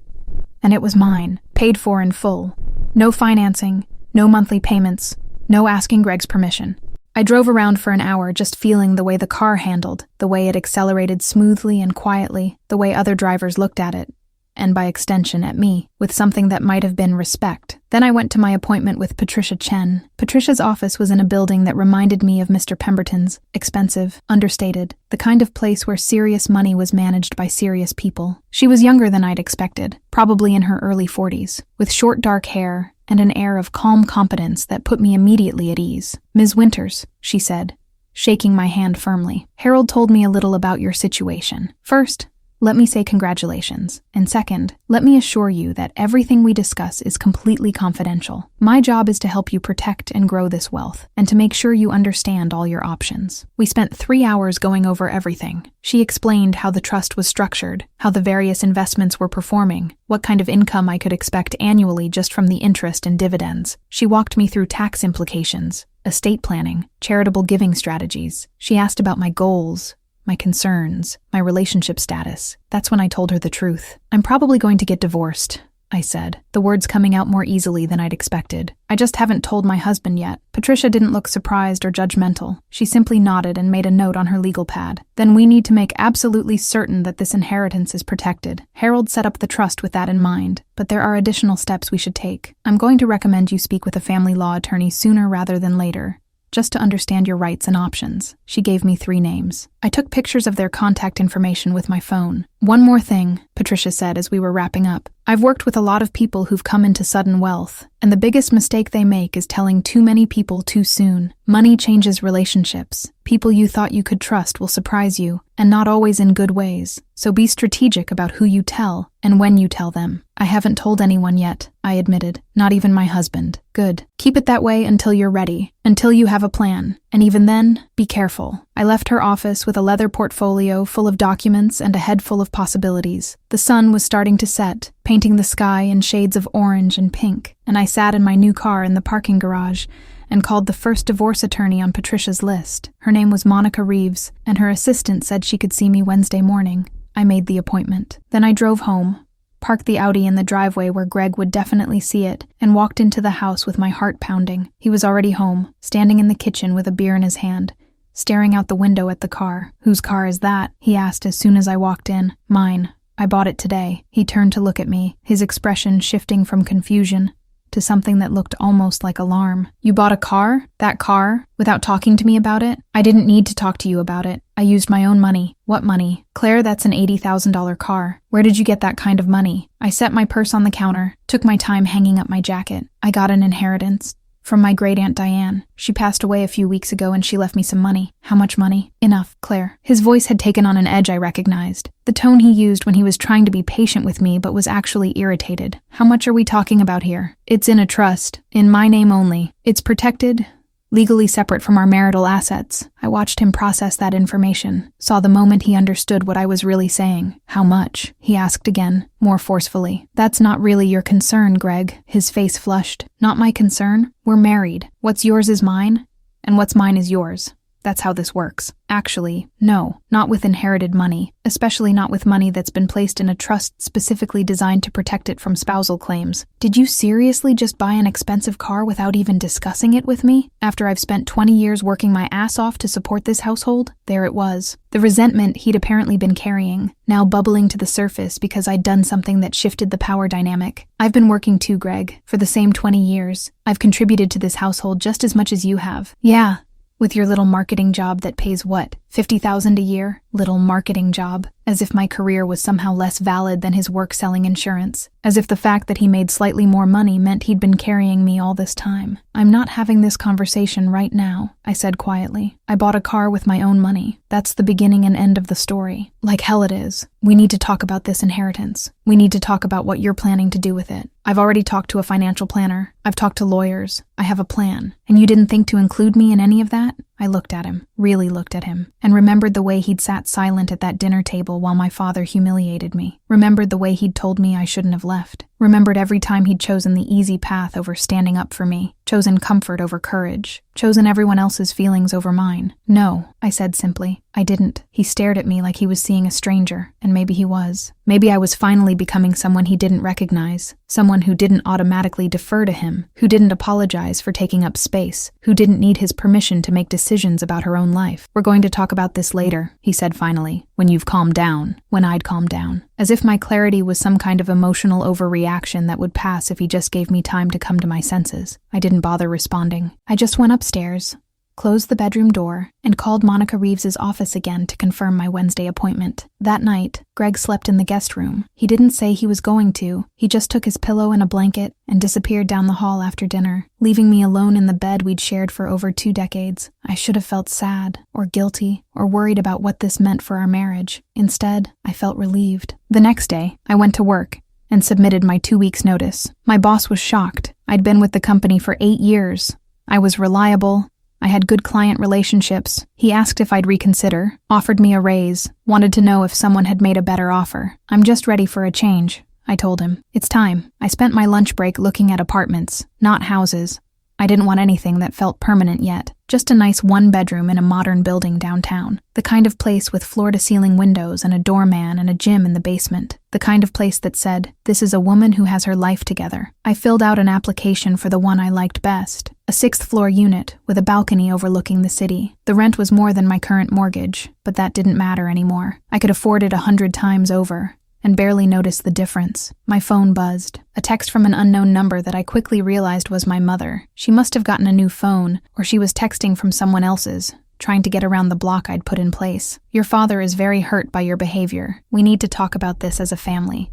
And it was mine, paid for in full. No financing, no monthly payments, no asking Greg's permission. I drove around for an hour just feeling the way the car handled, the way it accelerated smoothly and quietly, the way other drivers looked at it, and by extension at me, with something that might have been respect. Then I went to my appointment with Patricia Chen. Patricia's office was in a building that reminded me of Mr. Pemberton's, expensive, understated, the kind of place where serious money was managed by serious people. She was younger than I'd expected, probably in her early 40s, with short dark hair and an air of calm competence that put me immediately at ease. "Ms. Winters," she said, shaking my hand firmly, "Harold told me a little about your situation. First, let me say congratulations. And second, let me assure you that everything we discuss is completely confidential. My job is to help you protect and grow this wealth, and to make sure you understand all your options." We spent 3 hours going over everything. She explained how the trust was structured, how the various investments were performing, what kind of income I could expect annually just from the interest and dividends. She walked me through tax implications, estate planning, charitable giving strategies. She asked about my goals, my concerns, my relationship status. That's when I told her the truth. "I'm probably going to get divorced. I said, the words coming out more easily than I'd expected. I just haven't told my husband yet. Patricia didn't look surprised or judgmental. She simply nodded and made a note on her legal pad. Then we need to make absolutely certain that this inheritance is protected. Harold set up the trust with that in mind, but there are additional steps we should take. I'm going to recommend you speak with a family law attorney sooner rather than later, just to understand your rights and options. She gave me 3 names. I took pictures of their contact information with my phone. One more thing, Patricia said as we were wrapping up. I've worked with a lot of people who've come into sudden wealth, and the biggest mistake they make is telling too many people too soon. Money changes relationships. People you thought you could trust will surprise you, and not always in good ways. So be strategic about who you tell and when you tell them. I haven't told anyone yet, I admitted. Not even my husband. Good. Keep it that way until you're ready, until you have a plan. And even then, be careful. I left her office with a leather portfolio full of documents and a head full of possibilities. The sun was starting to set, painting the sky in shades of orange and pink, and I sat in my new car in the parking garage and called the first divorce attorney on Patricia's list. Her name was Monica Reeves, and her assistant said she could see me Wednesday morning. I made the appointment. Then I drove home, parked the Audi in the driveway where Greg would definitely see it, and walked into the house with my heart pounding. He was already home, standing in the kitchen with a beer in his hand, staring out the window at the car. "Whose car is that?" he asked as soon as I walked in. "Mine. I bought it today." He turned to look at me, his expression shifting from confusion to something that looked almost like alarm. "You bought a car? That car? Without talking to me about it?" "I didn't need to talk to you about it. I used my own money." "What money?" "Claire, that's an $80,000 car. Where did you get that kind of money?" I set my purse on the counter, took my time hanging up my jacket. "I got an inheritance from my great-aunt Diane. She passed away a few weeks ago and she left me some money." "How much money?" "Enough, Claire." His voice had taken on an edge I recognized. The tone he used when he was trying to be patient with me but was actually irritated. "How much are we talking about here?" "It's in a trust, in my name only. It's protected, legally separate from our marital assets." I watched him process that information, saw the moment he understood what I was really saying. "How much?" he asked again, more forcefully. "That's not really your concern, Greg." His face flushed. "Not my concern? We're married. What's yours is mine, and what's mine is yours. That's how this works." "Actually, no, not with inherited money, especially not with money that's been placed in a trust specifically designed to protect it from spousal claims." "Did you seriously just buy an expensive car without even discussing it with me? After I've spent 20 years working my ass off to support this household?" There it was. The resentment he'd apparently been carrying, now bubbling to the surface because I'd done something that shifted the power dynamic. "I've been working too, Greg, for the same 20 years. I've contributed to this household just as much as you have." "Yeah. With your little marketing job that pays what, $50,000 a year? Little marketing job. As if my career was somehow less valid than his work selling insurance. As if the fact that he made slightly more money meant he'd been carrying me all this time. "I'm not having this conversation right now," I said quietly. "I bought a car with my own money. That's the beginning and end of the story. Like hell it is. We need to talk about this inheritance. We need to talk about what you're planning to do with it. I've already talked to a financial planner. I've talked to lawyers. I have a plan. And you didn't think to include me in any of that?" I looked at him, really looked at him, and remembered the way he'd sat silent at that dinner table while my father humiliated me. Remembered the way he'd told me I shouldn't have left. Remembered every time he'd chosen the easy path over standing up for me, chosen comfort over courage, chosen everyone else's feelings over mine. "No," I said simply. "I didn't." He stared at me like he was seeing a stranger, and maybe he was. Maybe I was finally becoming someone he didn't recognize, someone who didn't automatically defer to him, who didn't apologize for taking up space, who didn't need his permission to make decisions about her own life. "We're going to talk about this later," he said finally, "when you've calmed down," when I'd calmed down. As if my clarity was some kind of emotional overreaction that would pass if he just gave me time to come to my senses. I didn't bother responding. I just went upstairs, closed the bedroom door, and called Monica Reeves's office again to confirm my Wednesday appointment. That night, Greg slept in the guest room. He didn't say he was going to. He just took his pillow and a blanket and disappeared down the hall after dinner, leaving me alone in the bed we'd shared for over 2 decades. I should have felt sad, or guilty, or worried about what this meant for our marriage. Instead, I felt relieved. The next day, I went to work and submitted my 2 weeks' notice. My boss was shocked. I'd been with the company for 8 years. I was reliable. I had good client relationships. He asked if I'd reconsider, offered me a raise, wanted to know if someone had made a better offer. "I'm just ready for a change," I told him. "It's time." I spent my lunch break looking at apartments, not houses. I didn't want anything that felt permanent yet, just a nice one-bedroom in a modern building downtown. The kind of place with floor-to-ceiling windows and a doorman and a gym in the basement. The kind of place that said, "This is a woman who has her life together." I filled out an application for the one I liked best, a 6th-floor unit with a balcony overlooking the city. The rent was more than my current mortgage, but that didn't matter anymore. I could afford it 100 times over, and barely noticed the difference. My phone buzzed. A text from an unknown number that I quickly realized was my mother. She must have gotten a new phone, or she was texting from someone else's, trying to get around the block I'd put in place. "Your father is very hurt by your behavior. We need to talk about this as a family."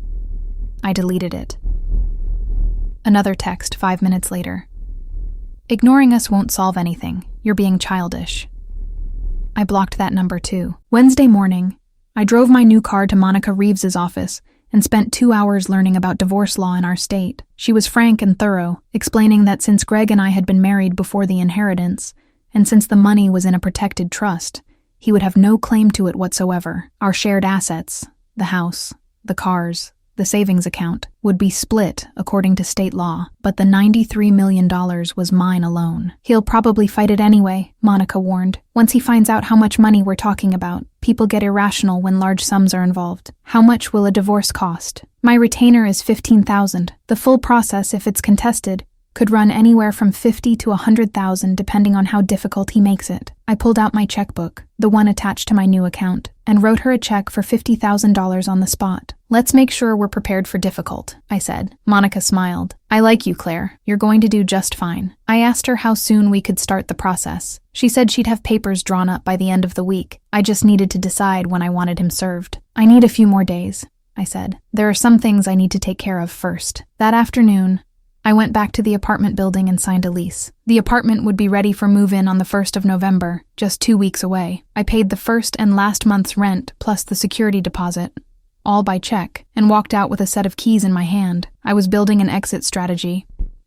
I deleted it. Another text 5 minutes later. "Ignoring us won't solve anything. You're being childish." I blocked that number too. Wednesday morning, I drove my new car to Monica Reeves's office and spent 2 hours learning about divorce law in our state. She was frank and thorough, explaining that since Greg and I had been married before the inheritance, and since the money was in a protected trust, he would have no claim to it whatsoever. Our shared assets, the house, the cars, the savings account, would be split according to state law, but the $93 million was mine alone. "He'll probably fight it anyway," Monica warned. "Once he finds out how much money we're talking about, people get irrational when large sums are involved. How much will a divorce cost? My retainer is $15,000. The full process, if it's contested, could run anywhere from $50,000 to $100,000 depending on how difficult he makes it." I pulled out my checkbook, the one attached to my new account, and wrote her a check for $50,000 on the spot. "Let's make sure we're prepared for difficult," I said. Monica smiled. "I like you, Claire. You're going to do just fine." I asked her how soon we could start the process. She said she'd have papers drawn up by the end of the week. I just needed to decide when I wanted him served. "I need a few more days," I said. "There are some things I need to take care of first." That afternoon, I went back to the apartment building and signed a lease. The apartment would be ready for move-in on the 1st of November, just 2 weeks away. I paid the first and last month's rent plus the security deposit, all by check, and walked out with a set of keys in my hand. I was building an exit strategy,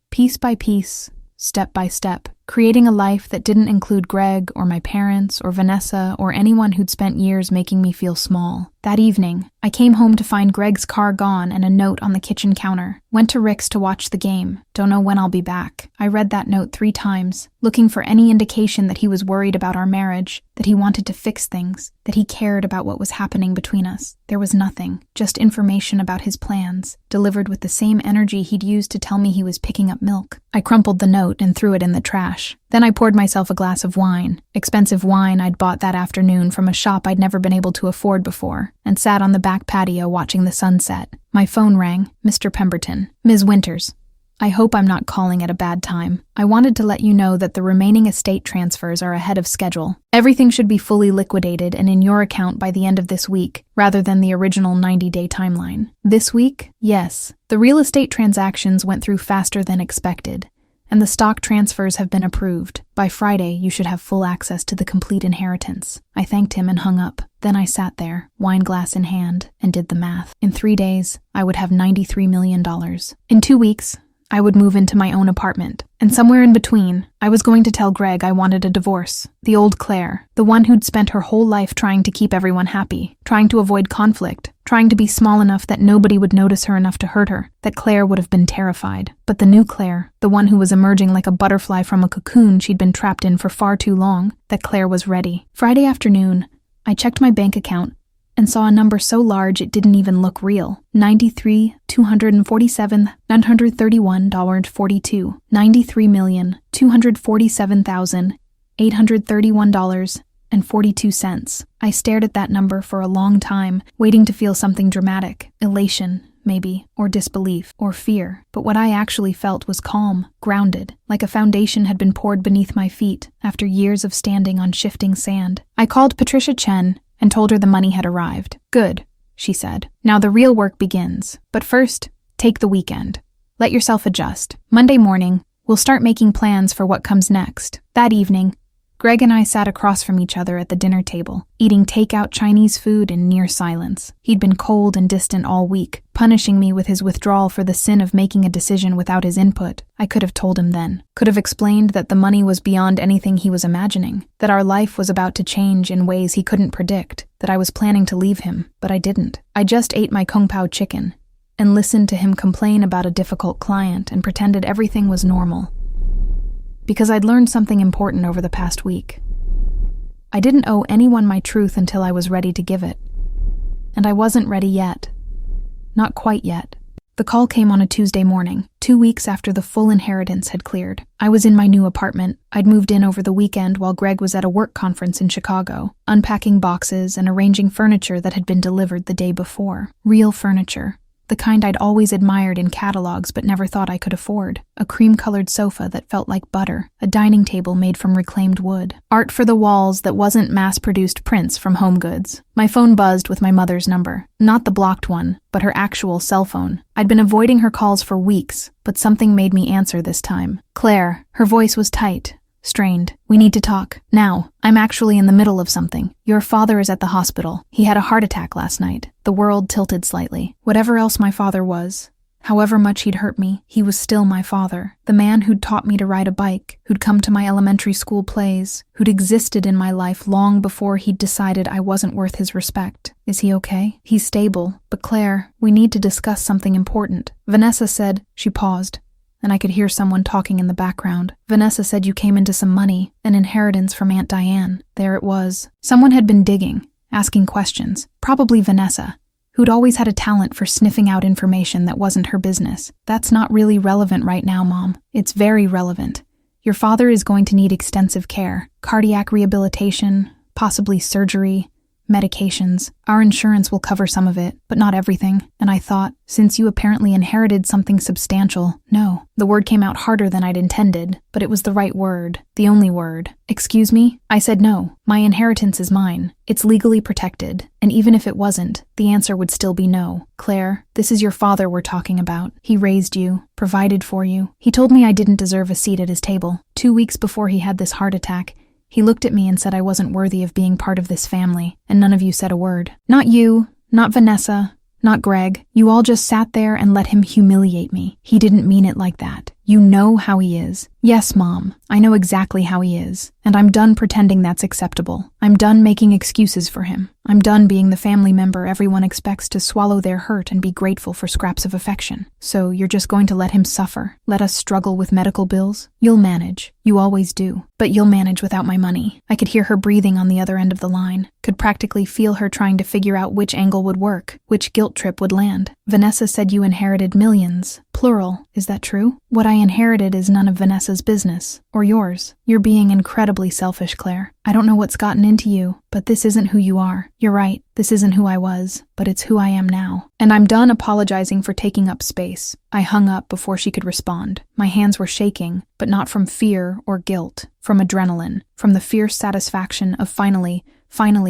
piece by piece, step by step, creating a life that didn't include Greg or my parents or Vanessa or anyone who'd spent years making me feel small. That evening, I came home to find Greg's car gone and a note on the kitchen counter. "Went to Rick's to watch the game. Don't know when I'll be back." I read that note 3 times, looking for any indication that he was worried about our marriage, that he wanted to fix things, that he cared about what was happening between us. There was nothing, just information about his plans, delivered with the same energy he'd used to tell me he was picking up milk. I crumpled the note and threw it in the trash. Then I poured myself a glass of wine, expensive wine I'd bought that afternoon from a shop I'd never been able to afford before, and sat on the back patio watching the sunset. My phone rang. "Mr. Pemberton." "Ms. Winters. I hope I'm not calling at a bad time. I wanted to let you know that the remaining estate transfers are ahead of schedule. Everything should be fully liquidated and in your account by the end of this week, rather than the original 90-day timeline." "This week?" "Yes. The real estate transactions went through faster than expected, and the stock transfers have been approved. By Friday, you should have full access to the complete inheritance." I thanked him and hung up. Then I sat there, wine glass in hand, and did the math. In 3 days, I would have $93 million. In 2 weeks, I would move into my own apartment. And somewhere in between, I was going to tell Greg I wanted a divorce. The old Claire, the one who'd spent her whole life trying to keep everyone happy, trying to avoid conflict, trying to be small enough that nobody would notice her enough to hurt her, that Claire would have been terrified. But the new Claire, the one who was emerging like a butterfly from a cocoon she'd been trapped in for far too long, that Claire was ready. Friday afternoon, I checked my bank account and saw a number so large it didn't even look real. $93,247,931.42. $93,247,831.42. I stared at that number for a long time, waiting to feel something dramatic. Elation, maybe, or disbelief, or fear. But what I actually felt was calm, grounded, like a foundation had been poured beneath my feet after years of standing on shifting sand. I called Patricia Chen and told her the money had arrived. "Good," she said. "Now the real work begins. But first, take the weekend. Let yourself adjust. Monday morning, we'll start making plans for what comes next." That evening, Greg and I sat across from each other at the dinner table, eating takeout Chinese food in near silence. He'd been cold and distant all week, punishing me with his withdrawal for the sin of making a decision without his input. I could have told him then. Could have explained that the money was beyond anything he was imagining, that our life was about to change in ways he couldn't predict, that I was planning to leave him, but I didn't. I just ate my Kung Pao chicken and listened to him complain about a difficult client and pretended everything was normal. Because I'd learned something important over the past week. I didn't owe anyone my truth until I was ready to give it. And I wasn't ready yet. Not quite yet. The call came on a Tuesday morning, 2 weeks after the full inheritance had cleared. I was in my new apartment. I'd moved in over the weekend while Greg was at a work conference in Chicago, unpacking boxes and arranging furniture that had been delivered the day before. Real furniture. The kind I'd always admired in catalogs but never thought I could afford. A cream-colored sofa that felt like butter. A dining table made from reclaimed wood. Art for the walls that wasn't mass-produced prints from Home Goods. My phone buzzed with my mother's number. Not the blocked one, but her actual cell phone. I'd been avoiding her calls for weeks, but something made me answer this time. Claire. Her voice was tight. Strained. We need to talk. Now. I'm actually in the middle of something. Your father is at the hospital. He had a heart attack last night. The world tilted slightly. Whatever else my father was, however much he'd hurt me, he was still my father. The man who'd taught me to ride a bike, who'd come to my elementary school plays, who'd existed in my life long before he'd decided I wasn't worth his respect. Is he okay? He's stable. But Claire, we need to discuss something important. Vanessa said. She paused, and I could hear someone talking in the background. Vanessa said you came into some money, an inheritance from Aunt Diane. There it was. Someone had been digging, asking questions. Probably Vanessa, who'd always had a talent for sniffing out information that wasn't her business. That's not really relevant right now, Mom. It's very relevant. Your father is going to need extensive care, cardiac rehabilitation, possibly surgery, medications. Our insurance will cover some of it, but not everything. And I thought, since you apparently inherited something substantial, no. The word came out harder than I'd intended, but it was the right word, the only word. Excuse me? I said no. My inheritance is mine. It's legally protected, and even if it wasn't, the answer would still be no. Claire, this is your father we're talking about. He raised you, provided for you. He told me I didn't deserve a seat at his table. 2 weeks before he had this heart attack, he looked at me and said I wasn't worthy of being part of this family, and none of you said a word. Not you, not Vanessa, not Greg. You all just sat there and let him humiliate me. He didn't mean it like that. You know how he is. Yes, Mom, I know exactly how he is, and I'm done pretending that's acceptable. I'm done making excuses for him. I'm done being the family member everyone expects to swallow their hurt and be grateful for scraps of affection. So you're just going to let him suffer? Let us struggle with medical bills? You'll manage. You always do. But you'll manage without my money. I could hear her breathing on the other end of the line. Could practically feel her trying to figure out which angle would work, which guilt trip would land. Vanessa said you inherited millions. Plural. Is that true? What I inherited is none of Vanessa's business. Or yours. You're being incredibly selfish, Claire. I don't know what's gotten into you, but this isn't who you are. You're right. This isn't who I was, but it's who I am now. And I'm done apologizing for taking up space. I hung up before she could respond. My hands were shaking, but not from fear or guilt, from adrenaline, from the fierce satisfaction of finally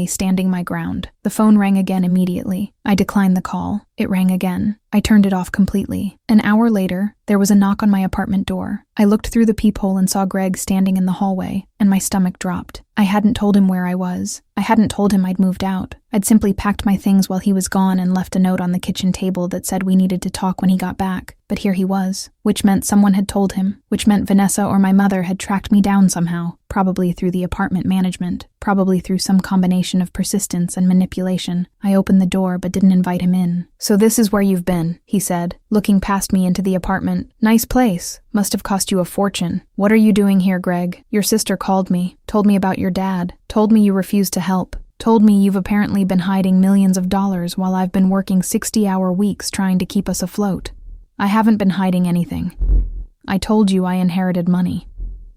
standing my ground. The phone rang again immediately. I declined the call. It rang again. I turned it off completely. An hour later, there was a knock on my apartment door. I looked through the peephole and saw Greg standing in the hallway, and my stomach dropped. I hadn't told him where I was. I hadn't told him I'd moved out. I'd simply packed my things while he was gone and left a note on the kitchen table that said we needed to talk when he got back. But here he was, which meant someone had told him, which meant Vanessa or my mother had tracked me down somehow, probably through the apartment management, probably through some combination of persistence and manipulation. I opened the door but didn't invite him in. So this is where you've been, he said, looking past me into the apartment. Nice place. Must have cost you a fortune. What are you doing here, Greg? Your sister called me, told me about your dad, told me you refused to help. Told me you've apparently been hiding millions of dollars while I've been working 60-hour weeks trying to keep us afloat. I haven't been hiding anything. I told you I inherited money.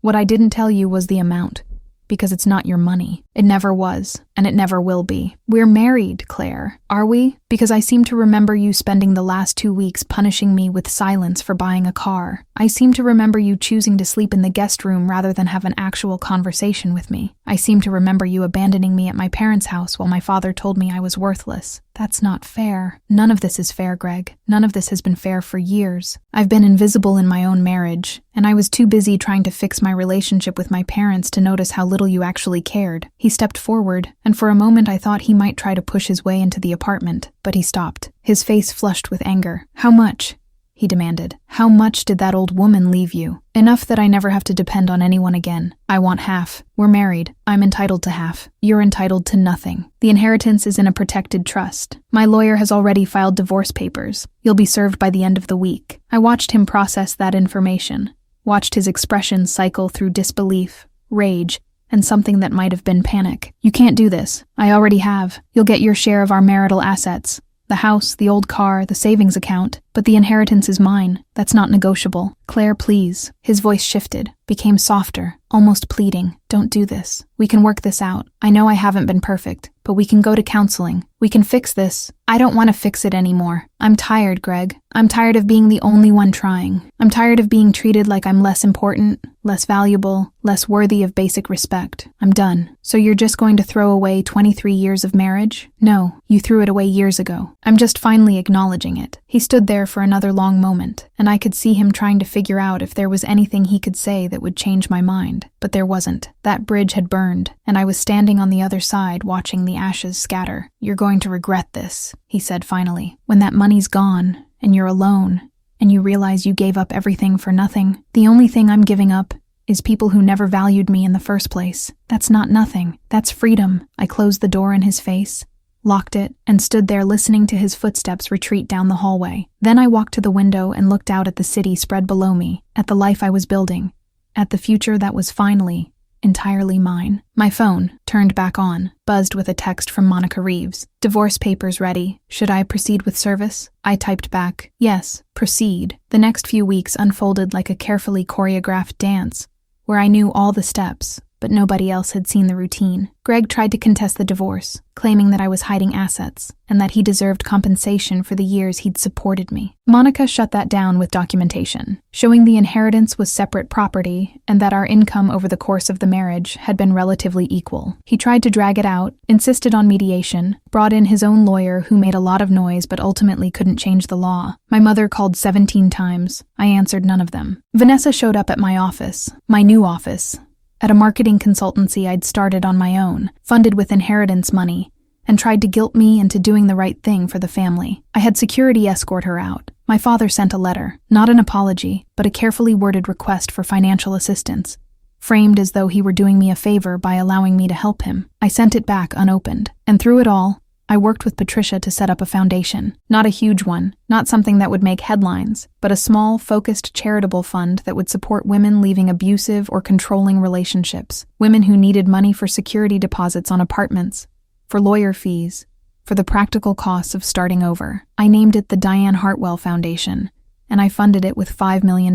What I didn't tell you was the amount, because it's not your money. It never was, and it never will be. We're married, Claire. Are we? Because I seem to remember you spending the last 2 weeks punishing me with silence for buying a car. I seem to remember you choosing to sleep in the guest room rather than have an actual conversation with me. I seem to remember you abandoning me at my parents' house while my father told me I was worthless. That's not fair. None of this is fair, Greg. None of this has been fair for years. I've been invisible in my own marriage, and I was too busy trying to fix my relationship with my parents to notice how little you actually cared. He stepped forward, and for a moment I thought he might try to push his way into the apartment, but he stopped, his face flushed with anger. How much? He demanded. How much did that old woman leave you? Enough that I never have to depend on anyone again. I want half. We're married. I'm entitled to half. You're entitled to nothing. The inheritance is in a protected trust. My lawyer has already filed divorce papers. You'll be served by the end of the week. I watched him process that information. watched his expressions cycle through disbelief, rage, and something that might have been panic. "You can't do this. I already have. You'll get your share of our marital assets. The house, the old car, the savings account. But the inheritance is mine. That's not negotiable. Claire, please." His voice shifted, became softer, almost pleading. "Don't do this. We can work this out. I know I haven't been perfect, but we can go to counseling. We can fix this." "I don't want to fix it anymore. I'm tired, Greg. I'm tired of being the only one trying. I'm tired of being treated like I'm less important, less valuable, less worthy of basic respect. I'm done." "So you're just going to throw away 23 years of marriage?" "No, you threw it away years ago. I'm just finally acknowledging it." He stood there for another long moment, and I could see him trying to figure out if there was anything he could say that would change my mind. But there wasn't. That bridge had burned, and I was standing on the other side watching the ashes scatter. "You're going to regret this," he said finally. "When that money's gone, and you're alone, and you realize you gave up everything for nothing. The only thing I'm giving up is people who never valued me in the first place. That's not nothing. That's freedom." I closed the door in his face, locked it, and stood there listening to his footsteps retreat down the hallway. Then I walked to the window and looked out at the city spread below me, at the life I was building, at the future that was finally entirely mine. My phone, turned back on, buzzed with a text from Monica Reeves. "Divorce papers ready. Should I proceed with service?" I typed back, "Yes, proceed." The next few weeks unfolded like a carefully choreographed dance, where I knew all the steps, but nobody else had seen the routine. Greg tried to contest the divorce, claiming that I was hiding assets, and that he deserved compensation for the years he'd supported me. Monica shut that down with documentation, showing the inheritance was separate property and that our income over the course of the marriage had been relatively equal. He tried to drag it out, insisted on mediation, brought in his own lawyer who made a lot of noise but ultimately couldn't change the law. My mother called 17 times. I answered none of them. Vanessa showed up at my office, my new office, at a marketing consultancy I'd started on my own, funded with inheritance money, and tried to guilt me into doing the right thing for the family. I had security escort her out. My father sent a letter, not an apology, but a carefully worded request for financial assistance, framed as though he were doing me a favor by allowing me to help him. I sent it back unopened, and through it all, I worked with Patricia to set up a foundation. Not a huge one, not something that would make headlines, but a small, focused charitable fund that would support women leaving abusive or controlling relationships, women who needed money for security deposits on apartments, for lawyer fees, for the practical costs of starting over. I named it the Diane Hartwell Foundation, and I funded it with $5 million.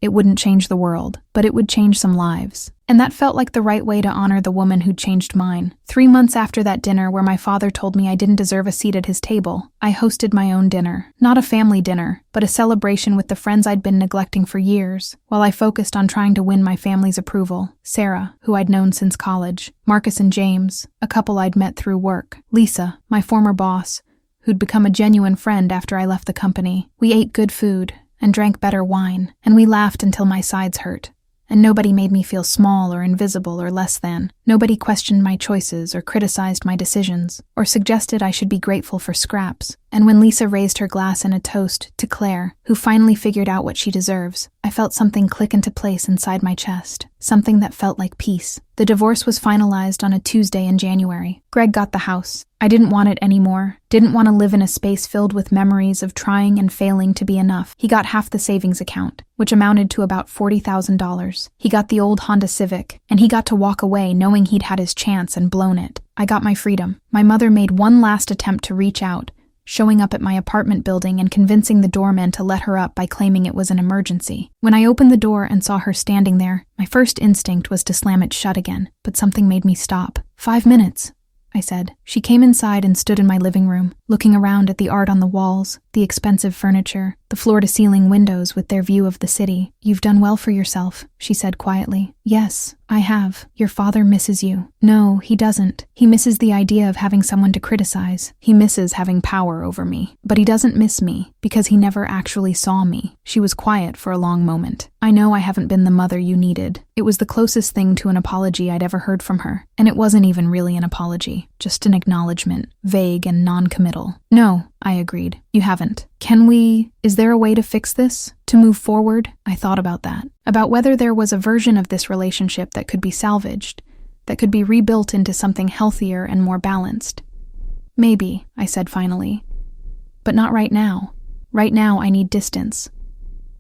It wouldn't change the world, but it would change some lives. And that felt like the right way to honor the woman who'd changed mine. 3 months after that dinner where my father told me I didn't deserve a seat at his table, I hosted my own dinner. Not a family dinner, but a celebration with the friends I'd been neglecting for years, while I focused on trying to win my family's approval. Sarah, who I'd known since college, Marcus and James, a couple I'd met through work, Lisa, my former boss, who'd become a genuine friend after I left the company. We ate good food and drank better wine, and we laughed until my sides hurt. And nobody made me feel small or invisible or less than. Nobody questioned my choices or criticized my decisions, or suggested I should be grateful for scraps. And when Lisa raised her glass in a toast to Claire, who finally figured out what she deserves, I felt something click into place inside my chest, something that felt like peace. The divorce was finalized on a Tuesday in January. Greg got the house. I didn't want it anymore, didn't want to live in a space filled with memories of trying and failing to be enough. He got half the savings account, which amounted to about $40,000. He got the old Honda Civic, and he got to walk away knowing he'd had his chance and blown it. I got my freedom. My mother made one last attempt to reach out, showing up at my apartment building and convincing the doorman to let her up by claiming it was an emergency. When I opened the door and saw her standing there, my first instinct was to slam it shut again, but something made me stop. 5 minutes, I said. She came inside and stood in my living room, looking around at the art on the walls, the expensive furniture, the floor-to-ceiling windows with their view of the city. "You've done well for yourself," she said quietly. "Yes, I have. Your father misses you." "No, he doesn't. He misses the idea of having someone to criticize. He misses having power over me. But he doesn't miss me, because he never actually saw me." She was quiet for a long moment. "I know I haven't been the mother you needed." It was the closest thing to an apology I'd ever heard from her. And it wasn't even really an apology, just an acknowledgement, vague and non-committal. "No," I agreed. "You haven't. Is there a way to fix this? To move forward?" I thought about that. About whether there was a version of this relationship that could be salvaged, that could be rebuilt into something healthier and more balanced. "Maybe," I said finally. "But not right now. Right now I need distance.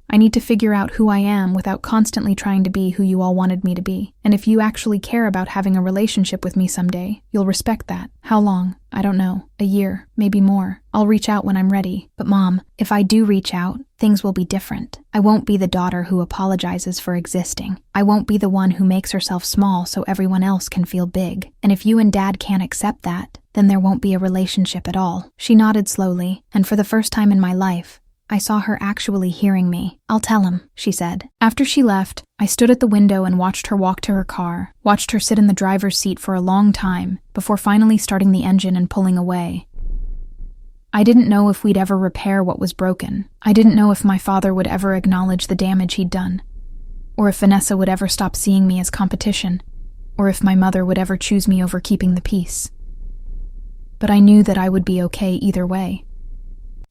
I need to figure out who I am without constantly trying to be who you all wanted me to be. And if you actually care about having a relationship with me someday, you'll respect that. How long? I don't know. A year, maybe more. I'll reach out when I'm ready. But Mom, if I do reach out, things will be different. I won't be the daughter who apologizes for existing. I won't be the one who makes herself small so everyone else can feel big. And if you and Dad can't accept that, then there won't be a relationship at all. She nodded slowly, and for the first time in my life, I saw her actually hearing me. I'll tell him, she said. After she left, I stood at the window and watched her walk to her car, watched her sit in the driver's seat for a long time, before finally starting the engine and pulling away. I didn't know if we'd ever repair what was broken. I didn't know if my father would ever acknowledge the damage he'd done, or if Vanessa would ever stop seeing me as competition, or if my mother would ever choose me over keeping the peace. But I knew that I would be okay either way.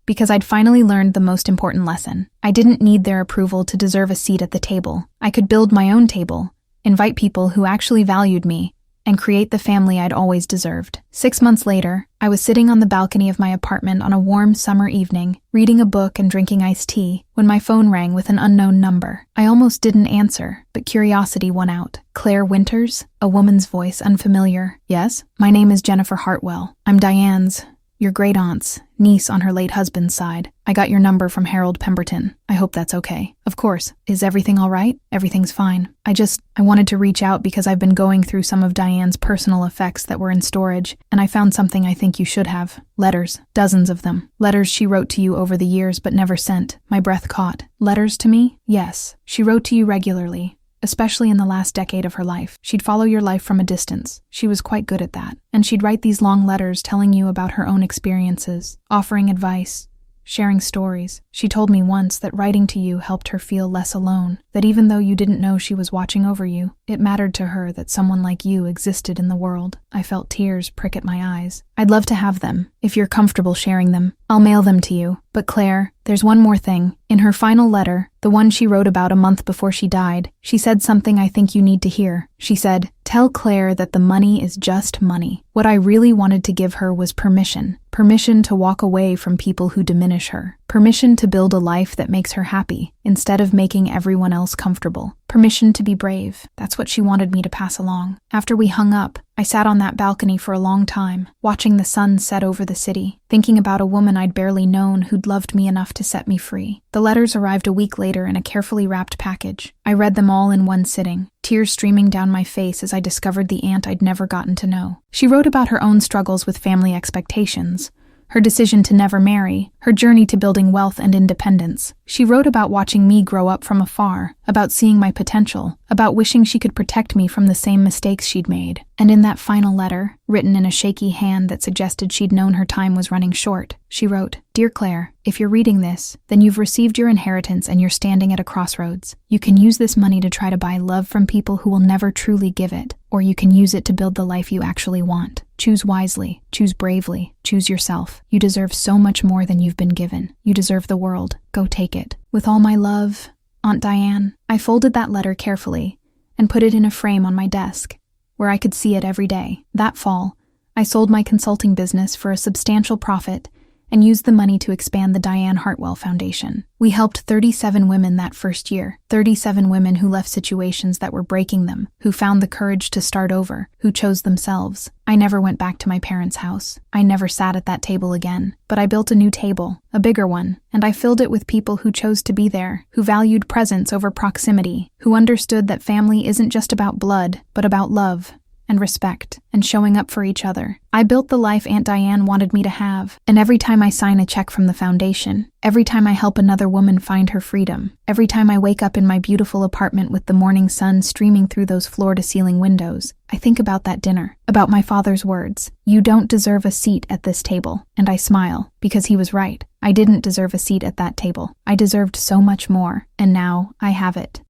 Because I'd finally learned the most important lesson. I didn't need their approval to deserve a seat at the table. I could build my own table, invite people who actually valued me, and create the family I'd always deserved. 6 months later, I was sitting on the balcony of my apartment on a warm summer evening, reading a book and drinking iced tea, when my phone rang with an unknown number. I almost didn't answer, but curiosity won out. Claire Winters? A woman's voice, unfamiliar. Yes? My name is Jennifer Hartwell. I'm Diane's, your great-aunt's, niece on her late husband's side. I got your number from Harold Pemberton. I hope that's okay. Of course. Is everything all right? Everything's fine. I wanted to reach out because I've been going through some of Diane's personal effects that were in storage, and I found something I think you should have. Letters. Dozens of them. Letters she wrote to you over the years but never sent. My breath caught. Letters to me? Yes. She wrote to you regularly, especially in the last decade of her life. She'd follow your life from a distance. She was quite good at that. And she'd write these long letters telling you about her own experiences, offering advice, sharing stories. She told me once that writing to you helped her feel less alone, that even though you didn't know she was watching over you, it mattered to her that someone like you existed in the world. I felt tears prick at my eyes. I'd love to have them, if you're comfortable sharing them. I'll mail them to you. But Claire, there's one more thing. In her final letter, the one she wrote about a month before she died, she said something I think you need to hear. She said, "Tell Claire that the money is just money." What I really wanted to give her was permission. Permission to walk away from people who diminish her. Permission to build a life that makes her happy, instead of making everyone else comfortable. Permission to be brave. That's what she wanted me to pass along. After we hung up, I sat on that balcony for a long time, watching the sun set over the city, thinking about a woman I'd barely known who'd loved me enough to set me free. The letters arrived a week later in a carefully wrapped package. I read them all in one sitting, tears streaming down my face as I discovered the aunt I'd never gotten to know. She wrote about her own struggles with family expectations, her decision to never marry, her journey to building wealth and independence. She wrote about watching me grow up from afar, about seeing my potential, about wishing she could protect me from the same mistakes she'd made. And in that final letter, written in a shaky hand that suggested she'd known her time was running short, she wrote, "Dear Claire, if you're reading this, then you've received your inheritance and you're standing at a crossroads. You can use this money to try to buy love from people who will never truly give it, or you can use it to build the life you actually want. Choose wisely, choose bravely, choose yourself. You deserve so much more than you've been given. You deserve the world. Go take it. With all my love, Aunt Diane." I folded that letter carefully and put it in a frame on my desk, where I could see it every day. That fall, I sold my consulting business for a substantial profit and used the money to expand the Diane Hartwell Foundation. We helped 37 women that first year, 37 women who left situations that were breaking them, who found the courage to start over, who chose themselves. I never went back to my parents' house. I never sat at that table again, but I built a new table, a bigger one, and I filled it with people who chose to be there, who valued presence over proximity, who understood that family isn't just about blood, but about love and respect, and showing up for each other. I built the life Aunt Diane wanted me to have, and every time I sign a check from the foundation, every time I help another woman find her freedom, every time I wake up in my beautiful apartment with the morning sun streaming through those floor-to-ceiling windows, I think about that dinner, about my father's words, "You don't deserve a seat at this table," and I smile, because he was right. I didn't deserve a seat at that table. I deserved so much more, and now I have it.